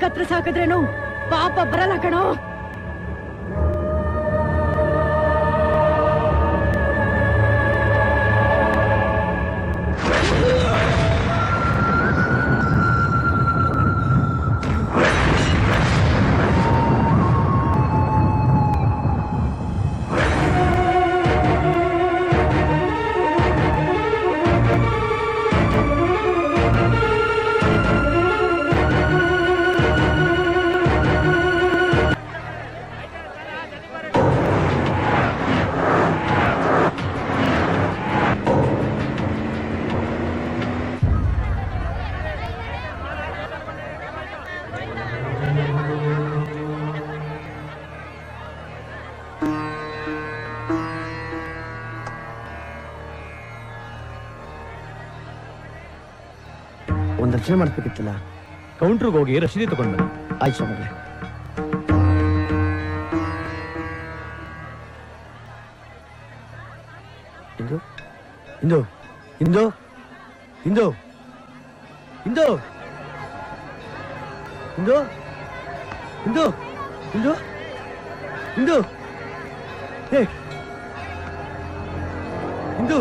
ಕತ್ರ ಸಾಕಿದ್ರೇನು ಪಾಪ ಬರಲ್ಲ ಕಣೋ. ಒಂದು ರಚನೆ ಮಾಡಿಸ್ಬೇಕಿತ್ತಲ್ಲ. ಕೌಂಟ್ರಿಗೆ ಹೋಗಿ ರಶೀದಿ ತಗೊಂಡು ಬನ್ನಿ. ಆಯ್ತು ಸ್ವಾಮಿಗಳೇ. ಇಂದು ಇಂದು ಇಂದು ಇಂದು ಇಂದು ಇಂದು ಇಂದು ಇಂದು ಇಂದು ಹೇ ಇಂದು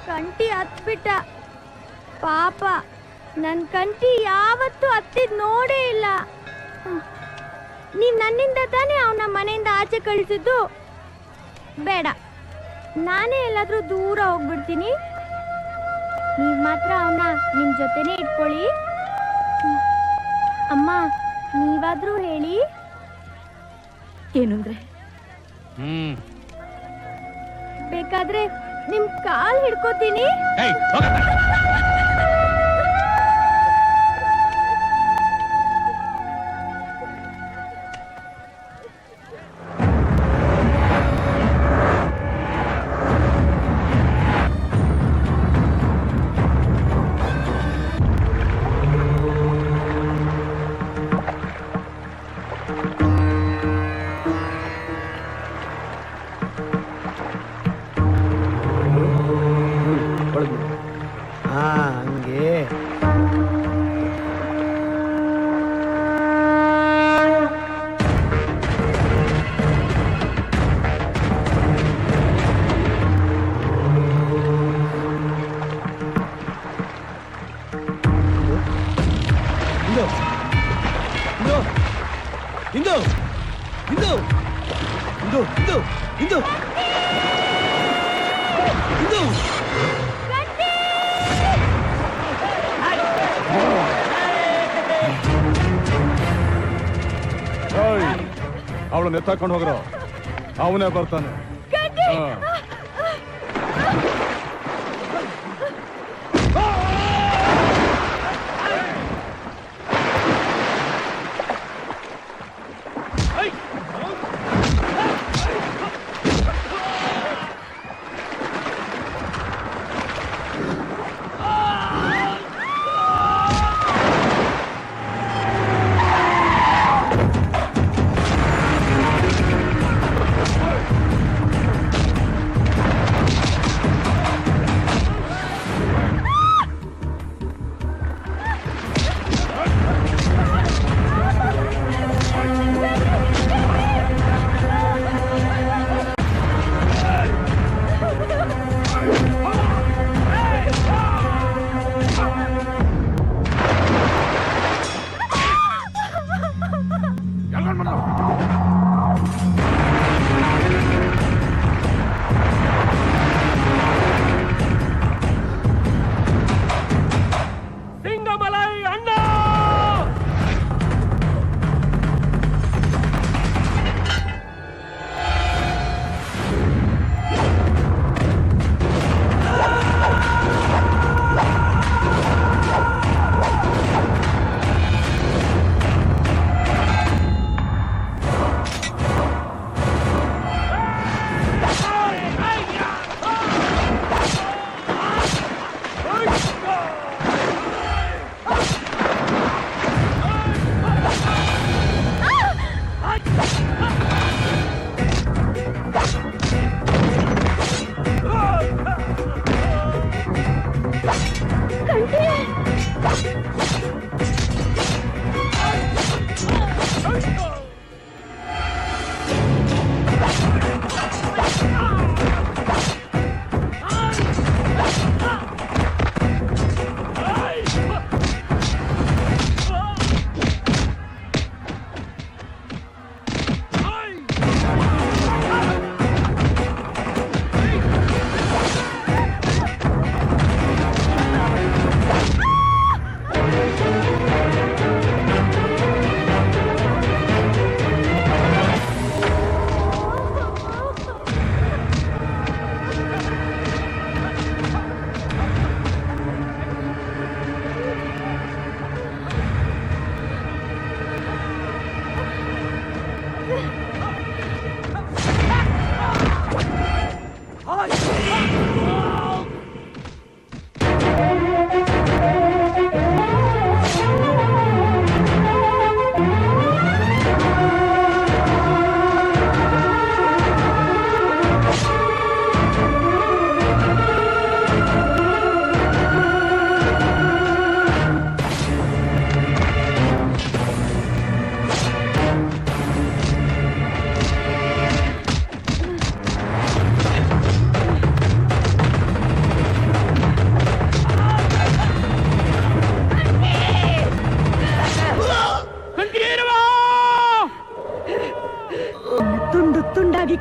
ಕಂಟಿ ಹತ್ಬಿಟ್ಟ ಪಾಪ. ನನ್ ಕಂಟಿ ಯಾವತ್ತೂ ಹತ್ತಿದ್ ನೋಡೇ ಇಲ್ಲ. ನೀನ್ ನನ್ನಿಂದ ತಾನೇ ಅವನ ಮನೆಯಿಂದ ಆಚೆ ಕಳಿಸಿದ್ದು. ಬೇಡ, ನಾನೇ ಎಲ್ಲಾದ್ರೂ ದೂರ ಹೋಗ್ಬಿಡ್ತೀನಿ. ನೀವ್ ಮಾತ್ರ ಅವನ ನಿಮ್ ಜೊತೆನೆ ಇಟ್ಕೊಳ್ಳಿ. ಅಮ್ಮ, ನೀವಾದ್ರೂ ಹೇಳಿ. ಏನಂದ್ರೆ ಬೇಕಾದ್ರೆ ನಿಮ್ ಕಾಲ್ ಹಿಡ್ಕೋತೀನಿ. ಹಂಗೆ ಇಂದು ಇಂದು ಇಂದು ಇಂದು ಇಂದು ಇಂದು ಅವಳನ್ನ ಎತ್ತಾಕೊಂಡು ಹೋಗ್ರ, ಅವನೇ ಬರ್ತಾನೆ.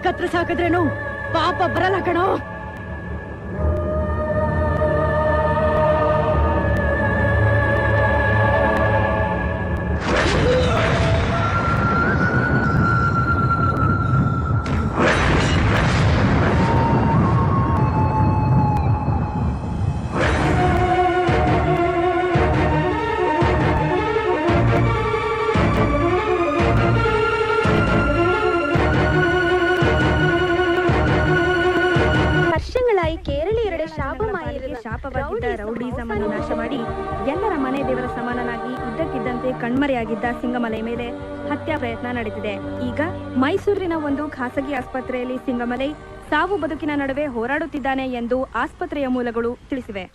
ಕತ್ರ ಸಾಕಿದ್ರೇನು ಪಾಪ ಬರಲ್ಲ ಕಣೋ. ವರ್ಷಗಳಾಗಿ ಕೇರಳೀಯರೆಡೆ ಶಾಪವಾಗಿದ್ದ ರೌಡಿಸಮ್ ಅನ್ನು ನಾಶ ಮಾಡಿ ಎಲ್ಲರ ಮನೆ ದೇವರ ಸಮಾನನಾಗಿ ಇದ್ದಕ್ಕಿದ್ದಂತೆ ಕಣ್ಮರೆಯಾಗಿದ್ದ ಸಿಂಗಮಲೆ ಮೇಲೆ ಹತ್ಯಾ ಪ್ರಯತ್ನ ನಡೆದಿದೆ. ಈಗ ಮೈಸೂರಿನ ಒಂದು ಖಾಸಗಿ ಆಸ್ಪತ್ರೆಯಲ್ಲಿ ಸಿಂಗಮಲೈ ಸಾವು ಬದುಕಿನ ನಡುವೆ ಹೋರಾಡುತ್ತಿದ್ದಾನೆ ಎಂದು ಆಸ್ಪತ್ರೆಯ ಮೂಲಗಳು ತಿಳಿಸಿವೆ.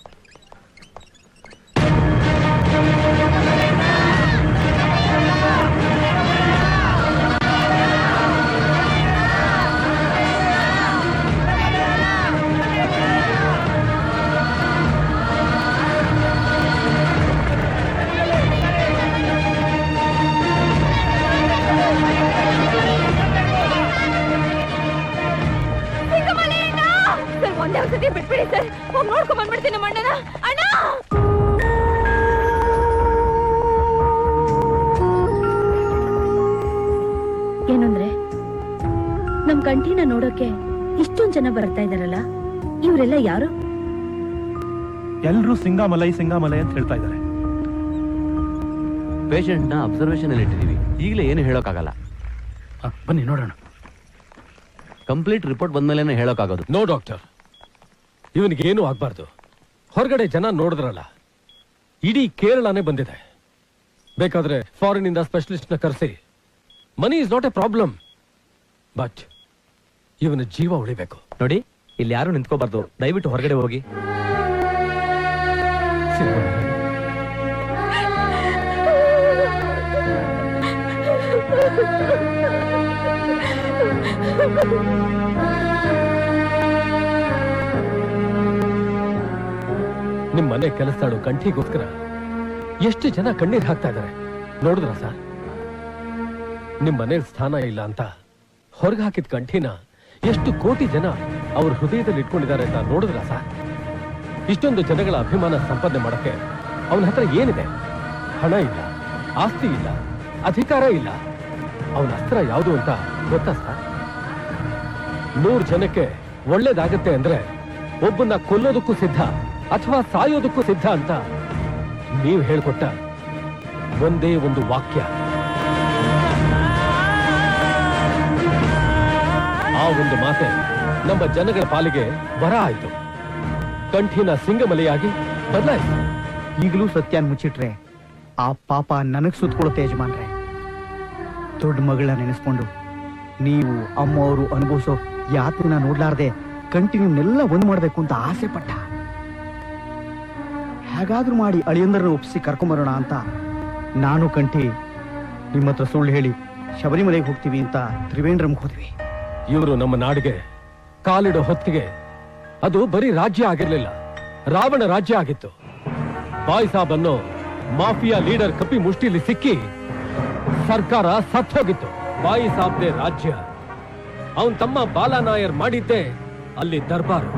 ಒಂದೇ ಒಂದ್ಸತಿ ಬಿಟ್ಬಿಡಿ ಸರ್, ಹೋಗಿ ನೋಡ್ಕೊಂಡ್ ಬಂದ್ಬಿಡ್ತೀನಿ ನಮ್ಮ ಅಣ್ಣನ. ಅಣ್ಣ ಏನಂದ್ರೆ ನಮ್ ಕಂಠಿನ ನೋಡೋಕೆ ಇಷ್ಟೊಂದ್ ಜನ ಬರ್ತಾ ಇದಾರಲ್ಲ, ಇವರೆಲ್ಲ ಯಾರು? ಎಲ್ರೂ ಸಿಂಗಾಮಲೈ ಸಿಂಗಾಮಲೈ ಅಂತ ಹೇಳ್ತಾ ಇದ್ದಾರೆ. ಪೇಷಂಟ್ ನ ಅಬ್ಸರ್ವೇಷನ್ ಅಲ್ಲಿ ಇಟ್ಟಿದೀವಿ, ಈಗಲೇ ಏನು ಹೇಳೋಕ್ಕಾಗಲ್ಲ. ಬನ್ನಿ ನೋಡೋಣ. ಕಂಪ್ಲೀಟ್ ರಿಪೋರ್ಟ್ ಬಂದ್ಮೇಲೆ ಹೇಳೋಕ್ಕಾಗೋದು. ನೋ ಡಾಕ್ಟರ್, ಇವನಿಗೆ ಏನು ಆಗ್ಬಾರ್ದು. ಹೊರಗಡೆ ಜನ ನೋಡಿದ್ರಲ್ಲ, ಇಡೀ ಕೇರಳನೇ ಬಂದಿದೆ. ಬೇಕಾದ್ರೆ ಫಾರಿನ್ ಇಂದ ಸ್ಪೆಷಲಿಸ್ಟ್ ನ ಕರೆಸಿ. Money is not A problem, but ಇವನ ಜೀವ ಉಳಿಬೇಕು. ನೋಡಿ, ಇಲ್ಲಿ ಯಾರು ನಿಂತ್ಕೋಬಾರ್ದು, ದಯವಿಟ್ಟು ಹೊರಗಡೆ ಹೋಗಿ. ನಿಮ್ ಮನೆ ಕೆಲಸದಾಳು ಕಂಠಿಗೋಸ್ಕರ ಎಷ್ಟು ಜನ ಕಣ್ಣೀರ್ ಹಾಕ್ತಾ ಇದ್ದಾರೆ ನೋಡಿದ್ರ ಸರ್? ನಿಮ್ ಮನೇಲಿ ಸ್ಥಾನ ಇಲ್ಲ ಅಂತ ಹೊರಗೆ ಹಾಕಿದ ಕಂಠಿನ ಎಷ್ಟು ಕೋಟಿ ಜನ ಅವ್ರ ಹೃದಯದಲ್ಲಿ ಇಟ್ಕೊಂಡಿದ್ದಾರೆ ಅಂತ ನೋಡಿದ್ರ ಸರ್? ಇಷ್ಟೊಂದು ಜನಗಳ ಅಭಿಮಾನ ಸಂಪಾದನೆ ಮಾಡಕ್ಕೆ ಅವನ ಹತ್ರ ಏನಿದೆ? ಹಣ ಇಲ್ಲ, ಆಸ್ತಿ ಇಲ್ಲ, ಅಧಿಕಾರ ಇಲ್ಲ. ಅವನ ಅಸ್ತ್ರ ಯಾವುದು ಅಂತ ಗೊತ್ತಾ ಸರ್? 100 ಜನಕ್ಕೆ ಒಳ್ಳೇದಾಗತ್ತೆ ಅಂದ್ರೆ ಒಬ್ಬನ್ನ ಕೊಲ್ಲೋದಕ್ಕೂ ಸಿದ್ಧ ಅಥವಾ ಸಾಯೋದಕ್ಕೂ ಸಿದ್ಧ ಅಂತ ನೀವು ಹೇಳ್ಕೊಟ್ಟ ಒಂದೇ ಒಂದು ವಾಕ್ಯ. ಆ ಒಂದು ಮಾತೆ ನಮ್ಮ ಜನಗಳ ಪಾಲಿಗೆ ವರ ಆಯ್ತು. ಕಂಠಿನ ಸಿಂಗಮಲೆಯಾಗಿ ಬದಲಾಯಿತು. ಈಗಲೂ ಸತ್ಯನ್ ಮುಚ್ಚಿಟ್ರೆ ಆ ಪಾಪ ನನಗ್ ಸುತ್ಕೊಳುತ್ತೆ ಯಜಮಾನ್ರೆ. ದೊಡ್ಡ ಮಗಳನ್ನ ನೆನೆಸ್ಕೊಂಡು ನೀವು ಅಮ್ಮವರು ಅನುಭವಿಸೋ ಯಾತನ್ನ ನೋಡ್ಲಾರ್ದೆ ಕಂಟಿನ್ಯೂನೆಲ್ಲ ಒಂದ್ ಮಾಡ್ಬೇಕು ಅಂತ ಆಸೆ ಪಟ್ಟ. ಹೇಗಾದ್ರೂ ಮಾಡಿ ಅಳಿಯಂದರನ್ನ ಒಪ್ಪಿಸಿ ಕರ್ಕೊಂಬರೋಣ ಅಂತ ನಾನು ಕಂಠಿ ನಿಮ್ಮ ಹತ್ರ ಸುಳ್ಳು ಹೇಳಿ ಶಬರಿಮಲೆಗೆ ಹೋಗ್ತೀವಿ ಅಂತ ತ್ರಿವೇಂದ್ರಂಗೆ ಹೋದ್ವಿ. ಇವರು ನಮ್ಮ ನಾಡಿಗೆ ಕಾಲಿಡೋ ಹೊತ್ತಿಗೆ ಅದು ಬರೀ ರಾಜ್ಯ ಆಗಿರ್ಲಿಲ್ಲ, ರಾವಣ ರಾಜ್ಯ ಆಗಿತ್ತು. ಬಾಯ್ ಸಾಬ್ ಅನ್ನೋ ಮಾಫಿಯಾ ಲೀಡರ್ ಕಪ್ಪಿ ಮುಷ್ಟಿಲಿ ಸಿಕ್ಕಿ ಸರ್ಕಾರ ಸತ್ತೋಗಿತ್ತು. ಬಾಯಿ ಸಾಬ್ದೆ ರಾಜ್ಯ ಅವನ್ ತಮ್ಮ ಬಾಲಾನಾಯರ್ ಮಾಡಿದ್ದೆ ಅಲ್ಲಿ ದರ್ಬಾರು.